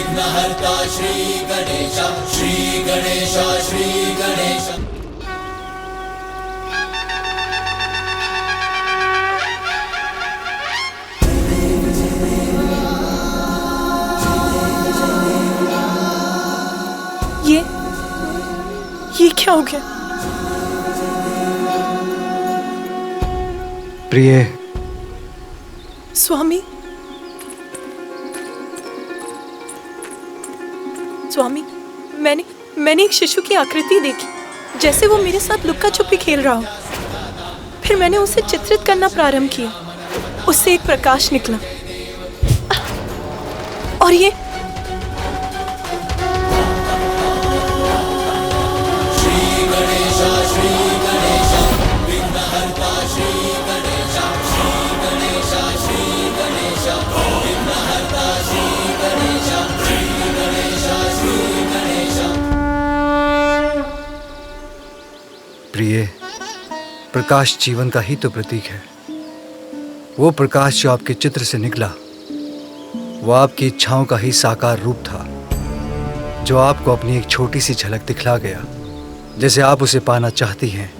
विघ्नहर्ता श्री गणेश, श्री गणेश, श्री गणेश। ये क्या हो गया? प्रिय। स्वामी, स्वामी, मैंने एक शिशु की आकृति देखी, जैसे वो मेरे साथ लुक्का छुपी खेल रहा हो। फिर मैंने उसे चित्रित करना प्रारंभ किया। उससे एक प्रकाश निकला और ये प्रिय, प्रकाश जीवन का ही तो प्रतीक है। वो प्रकाश जो आपके चित्र से निकला, वो आपकी इच्छाओं का ही साकार रूप था, जो आपको अपनी एक छोटी सी झलक दिखला गया। जैसे आप उसे पाना चाहती हैं,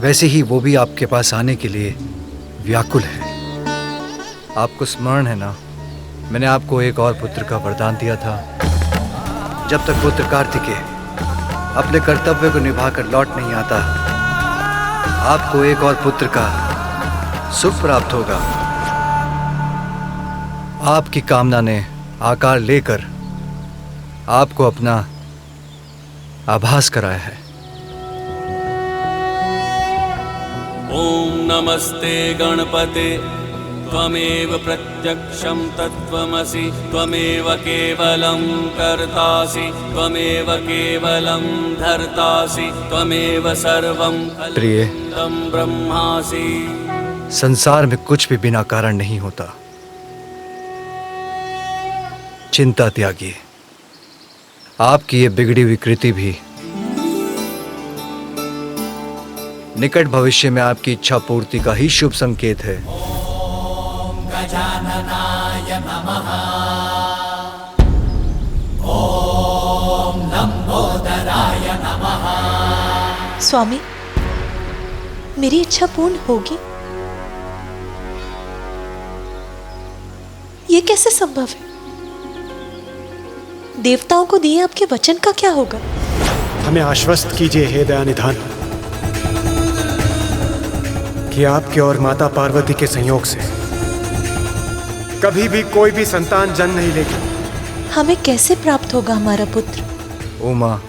वैसे ही वो भी आपके पास आने के लिए व्याकुल है। आपको स्मरण है ना, मैंने आपको एक और पुत्र का वरदान दिया था। जब तक पुत्र कार्तिकेय अपने कर्तव्य को निभाकर लौट नहीं आता, आपको एक और पुत्र का सुख प्राप्त होगा। आपकी कामना ने आकार लेकर आपको अपना आभास कराया है। ओम नमस्ते गणपते, त्वमेव प्रत्यक्षं तत्त्वमसि, त्वमेव केवलं कर्तासि, त्वमेव केवलं धर्तासि, त्वमेव सर्वं कल्पितं ब्रह्मासि। संसार में कुछ भी बिना कारण नहीं होता। चिंता त्यागिए। आपकी ये बिगड़ी हुई कृति भी निकट भविष्य में आपकी इच्छा पूर्ति का ही शुभ संकेत है। गजाननाय नमः। ओम लंबोदराय नमः। स्वामी, मेरी इच्छा पूर्ण होगी? ये कैसे संभव है? देवताओं को दिए आपके वचन का क्या होगा? हमें आश्वस्त कीजिए हे दयानिधान कि आपके और माता पार्वती के संयोग से कभी भी कोई भी संतान जन्म नहीं लेगी। हमें कैसे प्राप्त होगा हमारा पुत्र? उमा,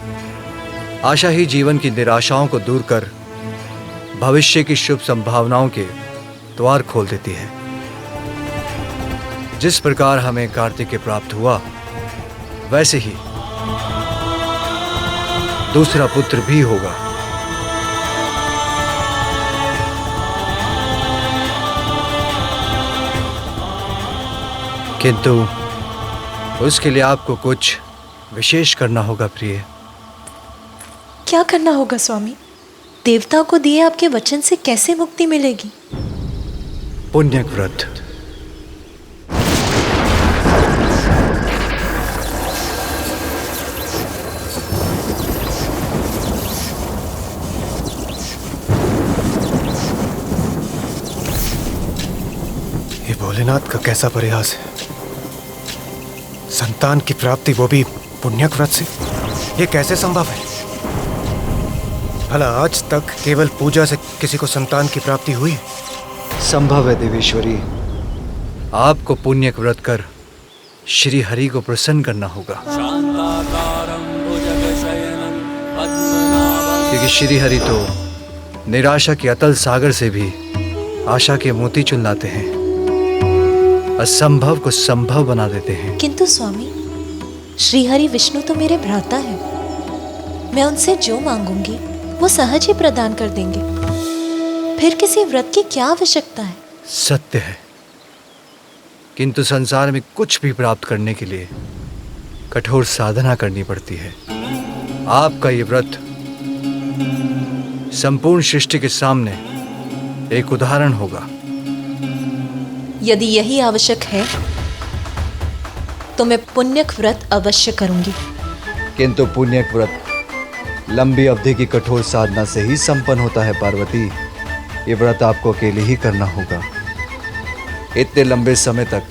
आशा ही जीवन की निराशाओं को दूर कर भविष्य की शुभ संभावनाओं के द्वार खोल देती है। जिस प्रकार हमें कार्तिकेय प्राप्त हुआ, वैसे ही दूसरा पुत्र भी होगा। किंतु उसके लिए आपको कुछ विशेष करना होगा प्रिय। क्या करना होगा स्वामी? देवताओं को दिए आपके वचन से कैसे मुक्ति मिलेगी? पुण्यक व्रत। ये भोलेनाथ का कैसा प्रयास है। संतान की प्राप्ति, वो भी पुण्यक व्रत से। ये कैसे संभव है? भला आज तक केवल पूजा से किसी को संतान की प्राप्ति हुई है? संभव है देवेश्वरी। आपको पुण्यक व्रत कर श्री हरि को प्रसन्न करना होगा, क्योंकि श्री हरि तो निराशा के अतल सागर से भी आशा के मोती चुन लाते हैं, असंभव को संभव बना देते हैं। किंतु स्वामी, श्रीहरि विष्णु तो मेरे भ्राता हैं। मैं उनसे जो मांगूंगी वो सहज ही प्रदान कर देंगे। फिर किसी व्रत की क्या आवश्यकता है? सत्य है, किंतु संसार में कुछ भी प्राप्त करने के लिए कठोर साधना करनी पड़ती है। आपका ये व्रत संपूर्ण सृष्टि के सामने एक उदाहरण होगा। यदि यही आवश्यक है तो मैं पुण्यक व्रत अवश्य करूंगी। किंतु पुण्यक व्रत लंबी अवधि की कठोर साधना से ही संपन्न होता है पार्वती। ये व्रत आपको अकेले ही करना होगा। इतने लंबे समय तक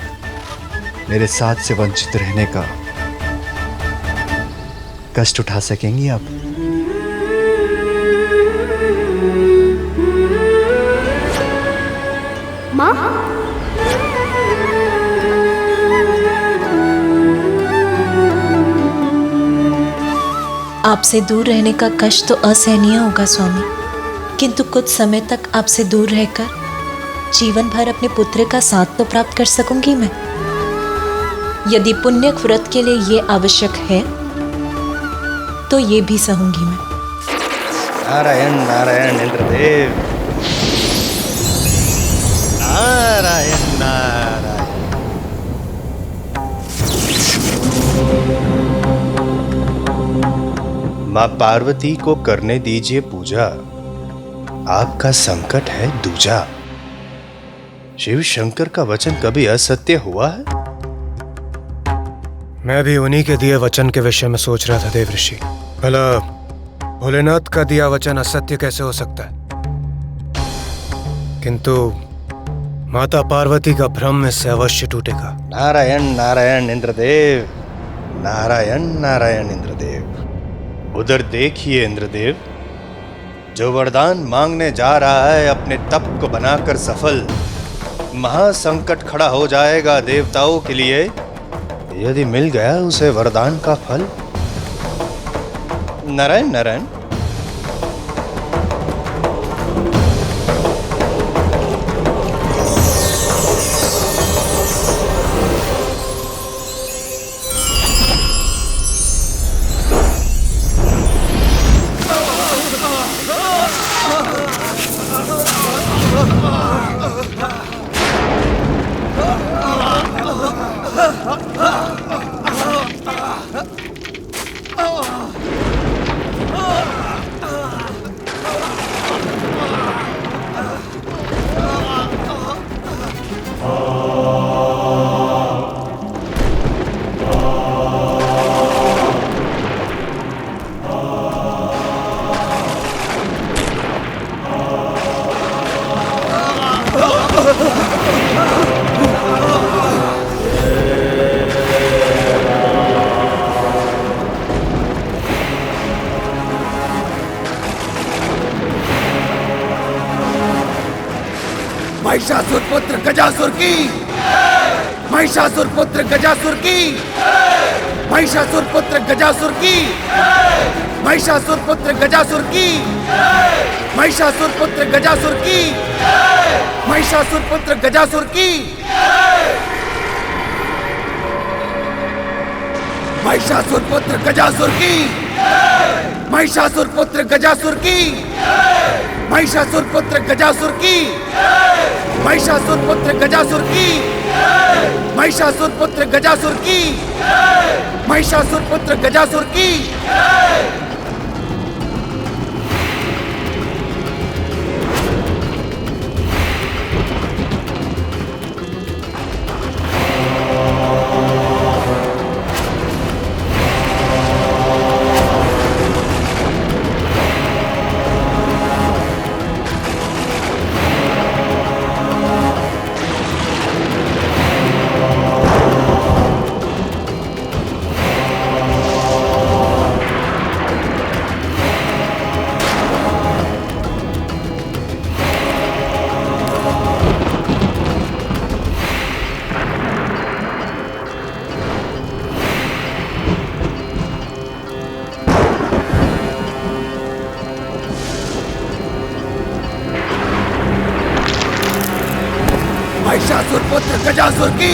मेरे साथ से वंचित रहने का कष्ट उठा सकेंगी आप? माँ, आपसे दूर रहने का कष्ट तो असहनीय होगा स्वामी, किंतु कुछ समय तक आपसे दूर रहकर जीवन भर अपने पुत्र का साथ तो प्राप्त कर सकूंगी मैं। यदि पुण्यक व्रत के लिए ये आवश्यक है तो ये भी सहूंगी मैं। नारायण नारायण इंद्रदेव, नारायण नारायण। माँ पार्वती को करने दीजिए पूजा, आपका संकट है दूजा। शिव शंकर का वचन कभी असत्य हुआ है? मैं भी उन्हीं के दिए वचन के विषय में सोच रहा था देव ऋषि। भला भोलेनाथ का दिया वचन असत्य कैसे हो सकता है? किंतु माता पार्वती का भ्रम इससे अवश्य टूटेगा। नारायण नारायण इंद्रदेव, नारायण नारायण इंद्रदेव। उधर देखिए इंद्रदेव, जो वरदान मांगने जा रहा है अपने तप को बनाकर सफल, महासंकट खड़ा हो जाएगा देवताओं के लिए यदि मिल गया उसे वरदान का फल। नारायण नारायण। महिषासुर पुत्र गजासुर की, महिषासुर पुत्र गजासुर की, महिषासुर पुत्र गजासुर की, महिषासुर पुत्र गजासुर की, महिषासुर पुत्र गजासुर की, महिषासुर पुत्र गजासुर की, महिषासुर पुत्र गजासुर की, महिषासुर पुत्र गजासुर की, महिषासुर पुत्र गजासुर की, महिषासुर पुत्र गजासुर की, महिषासुर पुत्र गजासुर की, महिषासुर पुत्र गजासुर की। महिषासुर पुत्र गजासुर की,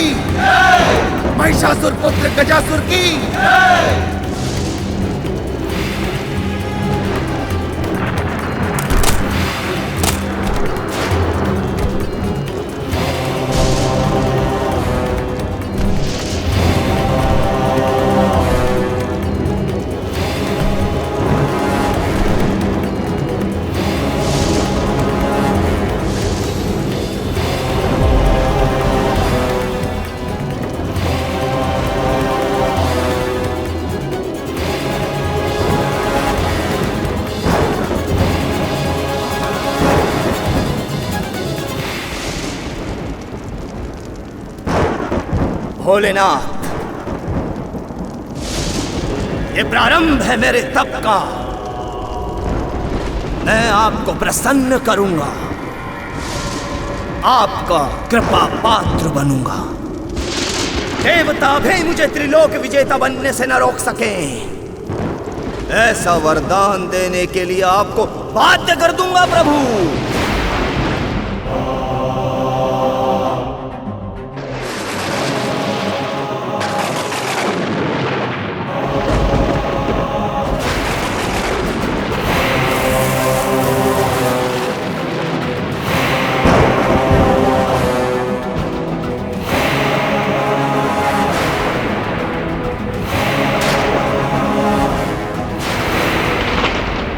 महिषासुर पुत्र गजासुर की। भोलेनाथ, ये प्रारंभ है मेरे तप का। मैं आपको प्रसन्न करूंगा, आपका कृपा पात्र बनूंगा। देवता भी मुझे त्रिलोक विजेता बनने से न रोक सके। ऐसा वरदान देने के लिए आपको बाध्य कर दूंगा प्रभु।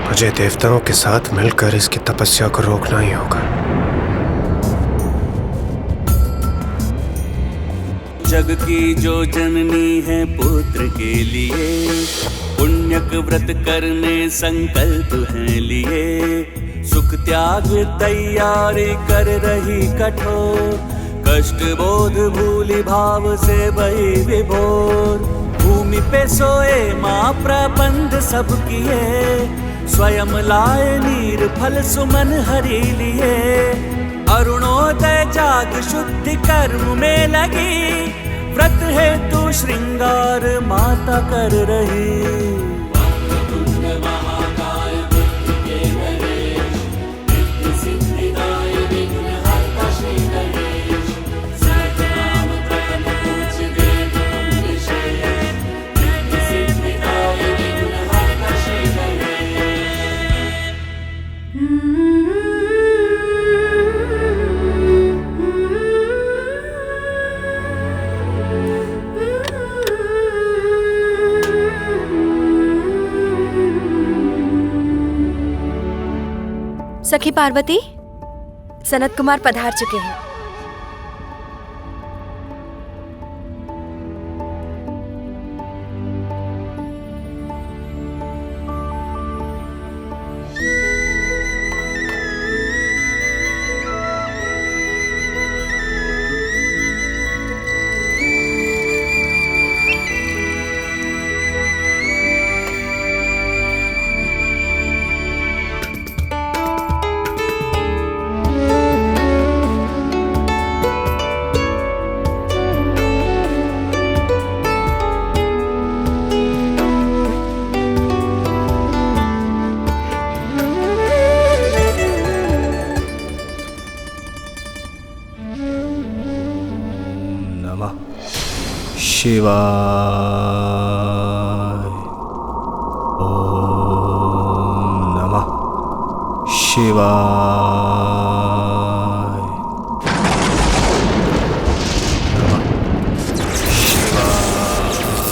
मुझे देवताओं के साथ मिलकर इसकी तपस्या को रोकना ही होगा। जग की जो जननी है पुत्र के लिए, पुण्यक व्रत करने संकल्प है लिए। सुख त्याग तैयारी कर रही कठोर, कष्ट बोध भूली भाव से बही विभोर। भूमि पे सोए माँ प्रबंध सब किए, स्वयं लाए नीर फल सुमन हरि लिए। अरुणोदय जाग शुद्धि कर्म में लगी, व्रत है तू श्रृंगार माता कर रही। सखी पार्वती, सनत कुमार पधार चुके हैं। शिवाय। ओम नमः शिवाय।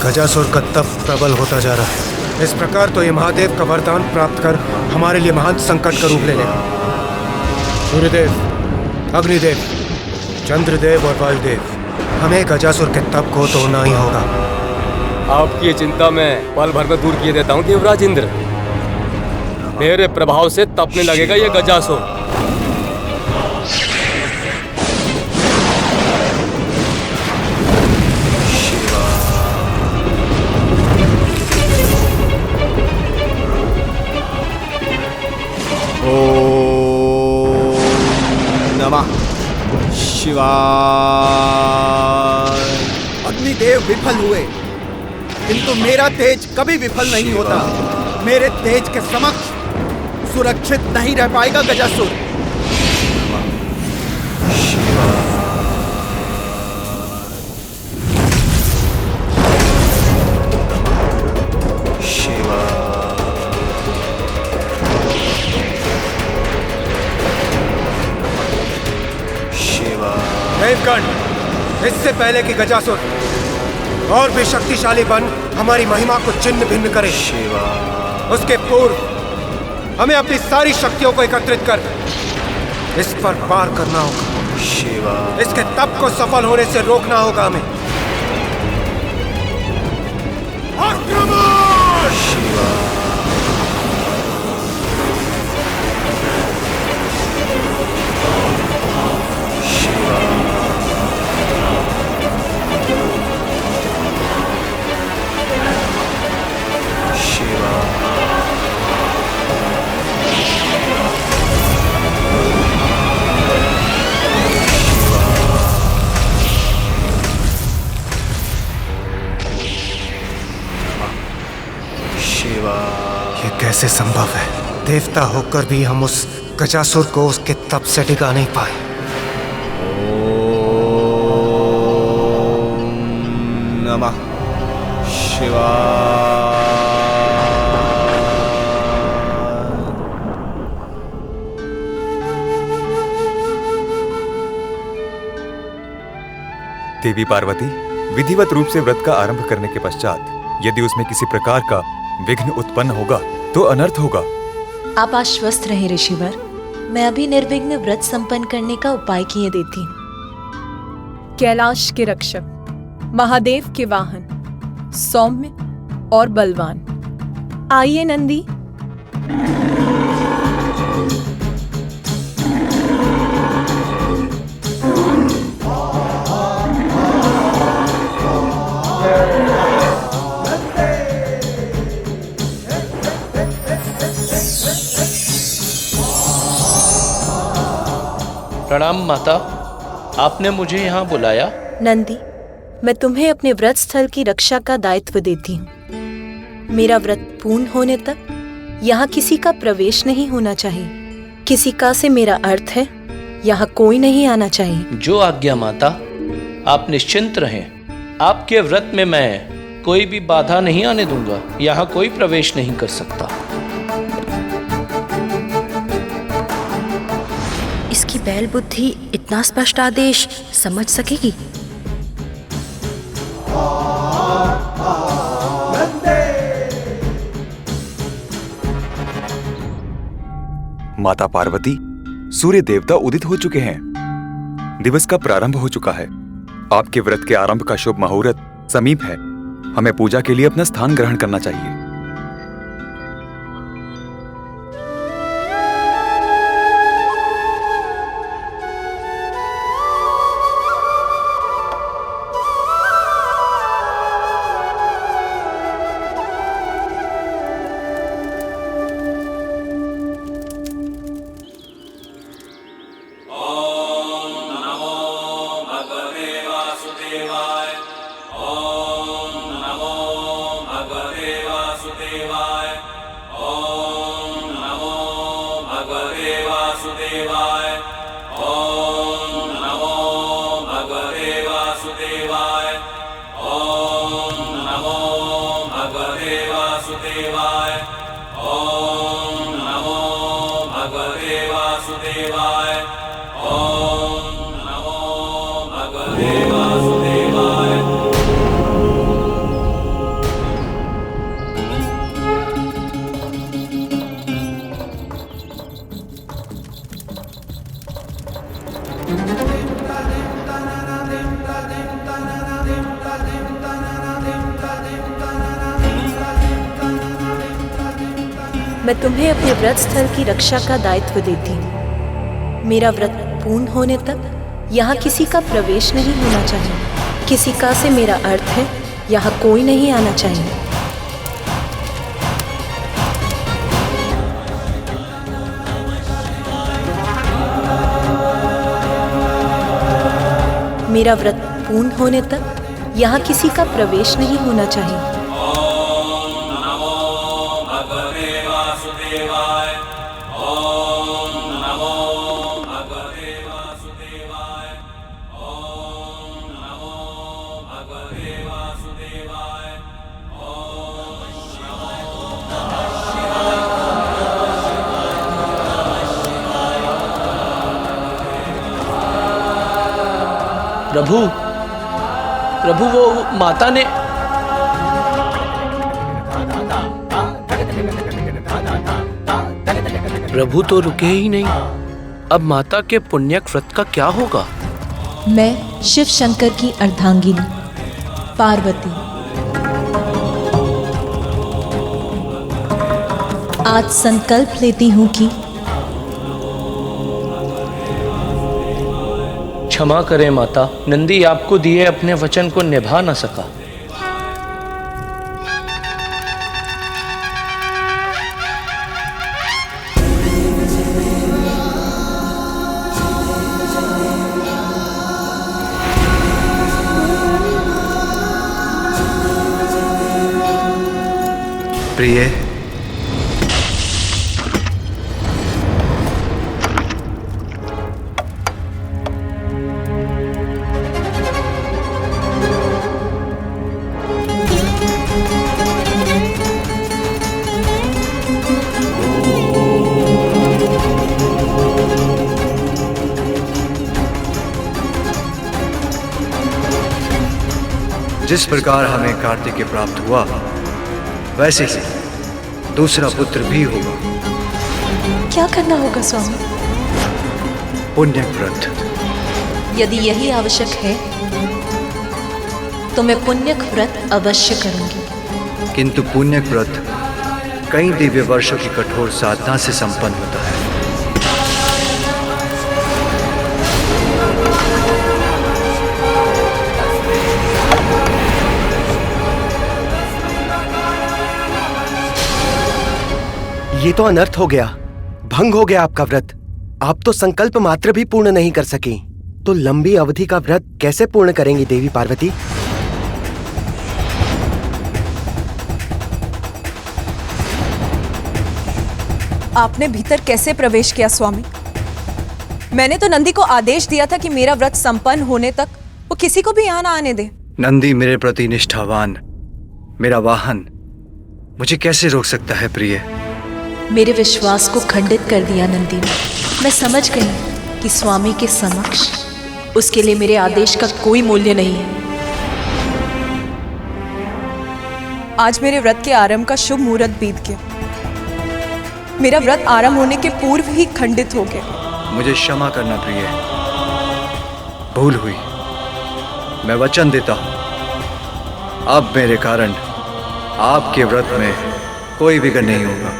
गजासुर का तप प्रबल होता जा रहा है। इस प्रकार तो ये महादेव का वरदान प्राप्त कर हमारे लिए महान संकट का रूप ले लेगा। सूर्यदेव, अग्निदेव, चंद्रदेव और वायुदेव, हमें गजासुर के तप को तोड़ना ही होगा। आपकी ये चिंता मैं पल भर में दूर किए देता हूँ देवराज इंद्र। मेरे प्रभाव से तपने लगेगा ये गजासुर। ओम नमः शिवाय। अग्निदेव विफल हुए, किंतु मेरा तेज कभी विफल नहीं होता। मेरे तेज के समक्ष सुरक्षित नहीं रह पाएगा गजासुर। देवगण, इससे पहले कि गजासुर और भी शक्तिशाली बन हमारी महिमा को छिन्न भिन्न करे, उसके पूर्व हमें अपनी सारी शक्तियों को एकत्रित कर इस पर पार करना होगा। इसके तप को सफल होने से रोकना होगा हमें। कैसे संभव है? देवता होकर भी हम उस गजासुर को उसके तप से टिका नहीं पाए। ओम नमः शिवाय। देवी पार्वती, विधिवत रूप से व्रत का आरंभ करने के पश्चात यदि उसमें किसी प्रकार का विघ्न उत्पन्न होगा तो अनर्थ होगा। आप आश्वस्त रहें ऋषिवर, मैं अभी निर्विघ्न व्रत संपन्न करने का उपाय किए देती हूँ। कैलाश के रक्षक, महादेव के वाहन, सौम्य और बलवान, आइए नंदी। प्रणाम माता, आपने मुझे यहाँ बुलाया? नंदी, मैं तुम्हें अपने व्रत स्थल की रक्षा का दायित्व देती हूँ। मेरा व्रत पूर्ण होने तक यहाँ किसी का प्रवेश नहीं होना चाहिए। किसी का से मेरा अर्थ है, यहाँ कोई नहीं आना चाहिए। जो आज्ञा माता, आप निश्चिंत रहें। आपके व्रत में मैं कोई भी बाधा नहीं आने दूंगा। यहाँ कोई प्रवेश नहीं कर सकता। इसकी बैल बुद्धि इतना स्पष्ट आदेश समझ सकेगी? माता पार्वती, सूर्य देवता उदित हो चुके हैं। दिवस का प्रारंभ हो चुका है। आपके व्रत के आरंभ का शुभ मुहूर्त समीप है। हमें पूजा के लिए अपना स्थान ग्रहण करना चाहिए। मैं तुम्हें अपने व्रत स्थल की रक्षा का दायित्व देती हूँ। मेरा व्रत पूर्ण होने तक यहाँ किसी का प्रवेश नहीं होना चाहिए। किसी का से मेरा अर्थ है, यहाँ कोई नहीं आना चाहिए। मेरा व्रत पूर्ण होने तक यहाँ किसी का प्रवेश नहीं होना चाहिए। प्रभु, प्रभु वो माता ने... प्रभु तो रुके ही नहीं। अब माता के पुण्यक व्रत का क्या होगा? मैं शिव शंकर की अर्धांगिनी पार्वती आज संकल्प लेती हूँ कि क्षमा करें माता, नंदी आपको दिए अपने वचन को निभा न सका। प्रिय, जिस प्रकार हमें कार्तिकेय प्राप्त हुआ, वैसे ही दूसरा पुत्र भी होगा। क्या करना होगा स्वामी? पुण्य व्रत। यदि यही आवश्यक है तो मैं पुण्यक व्रत अवश्य करूंगी। किंतु पुण्यक व्रत कई दिव्य वर्षों की कठोर साधना से संपन्न होता है। ये तो अनर्थ हो गया, भंग हो गया आपका व्रत। आप तो संकल्प मात्र भी पूर्ण नहीं कर सके, तो लंबी अवधि का व्रत कैसे पूर्ण करेंगी देवी पार्वती? आपने भीतर कैसे प्रवेश किया स्वामी? मैंने तो नंदी को आदेश दिया था कि मेरा व्रत संपन्न होने तक वो किसी को भी यहाँ ना आने दे। नंदी मेरे प्रति निष्ठावान, मेरा वाहन, मुझे कैसे रोक सकता है प्रिय? मेरे विश्वास को खंडित कर दिया नंदी ने। मैं समझ गई कि स्वामी के समक्ष उसके लिए मेरे आदेश का कोई मूल्य नहीं है। आज मेरे व्रत के आरंभ का शुभ मुहूर्त बीत गया। मेरा व्रत आरंभ होने के पूर्व ही खंडित हो गया। मुझे क्षमा करना प्रिय, भूल हुई। मैं वचन देता हूं, अब मेरे कारण आपके व्रत में कोई विघ्न नहीं होगा।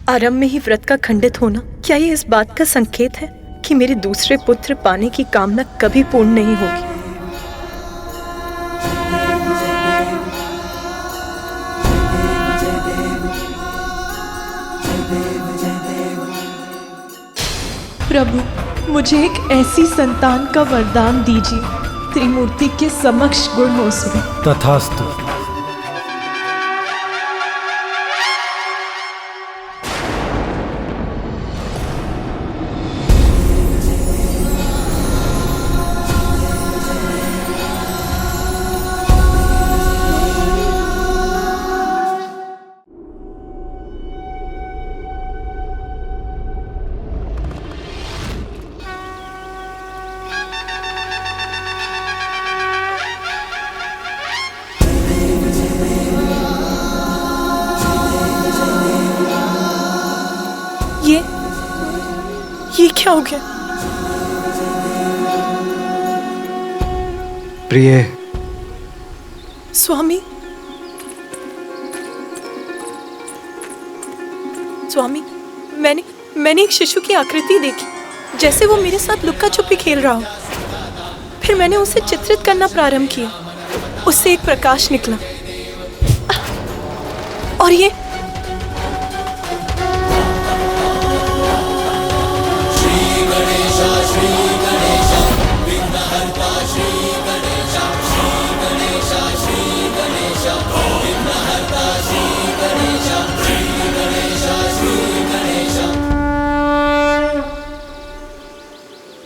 आरंभ में ही व्रत का खंडित होना, क्या ये इस बात का संकेत है कि मेरे दूसरे पुत्र पाने की कामना कभी पूर्ण नहीं होगी? प्रभु, मुझे एक ऐसी संतान का वरदान दीजिए, त्रिमूर्ति के समक्ष गुण हो सके। तथास्तु। ये क्या हो गया? प्रिय स्वामी, स्वामी, मैंने एक शिशु की आकृति देखी, जैसे वो मेरे साथ लुक्का छुपी खेल रहा हो। फिर मैंने उसे चित्रित करना प्रारंभ किया, उससे एक प्रकाश निकला और ये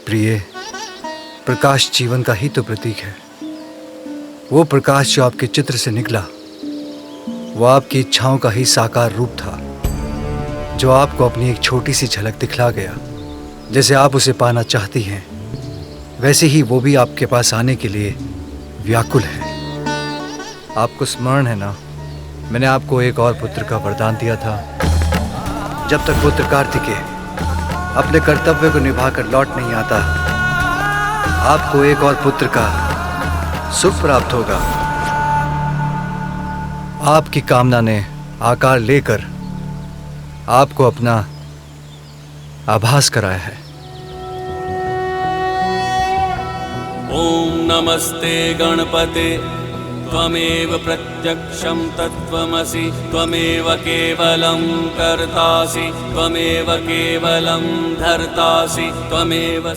प्रिय, प्रकाश जीवन का ही तो प्रतीक है। वो प्रकाश जो आपके चित्र से निकला, वो आपकी इच्छाओं का ही साकार रूप था, जो आपको अपनी एक छोटी सी झलक दिखला गया। जैसे आप उसे पाना चाहती हैं, वैसे ही वो भी आपके पास आने के लिए व्याकुल है। आपको स्मरण है ना, मैंने आपको एक और पुत्र का वरदान दिया था। जब तक पुत्र कार्तिकेय अपने कर्तव्य को निभाकर लौट नहीं आता, आपको एक और पुत्र का सुख प्राप्त होगा। आपकी कामना ने आकार लेकर आपको अपना आभास कराया है। ओम नमस्ते गणपते त्वमेव प्रत्यक्षं तत्त्वमसि त्वमेव केवलं कर्तासि त्वमेव केवलं धर्तासि त्वमेव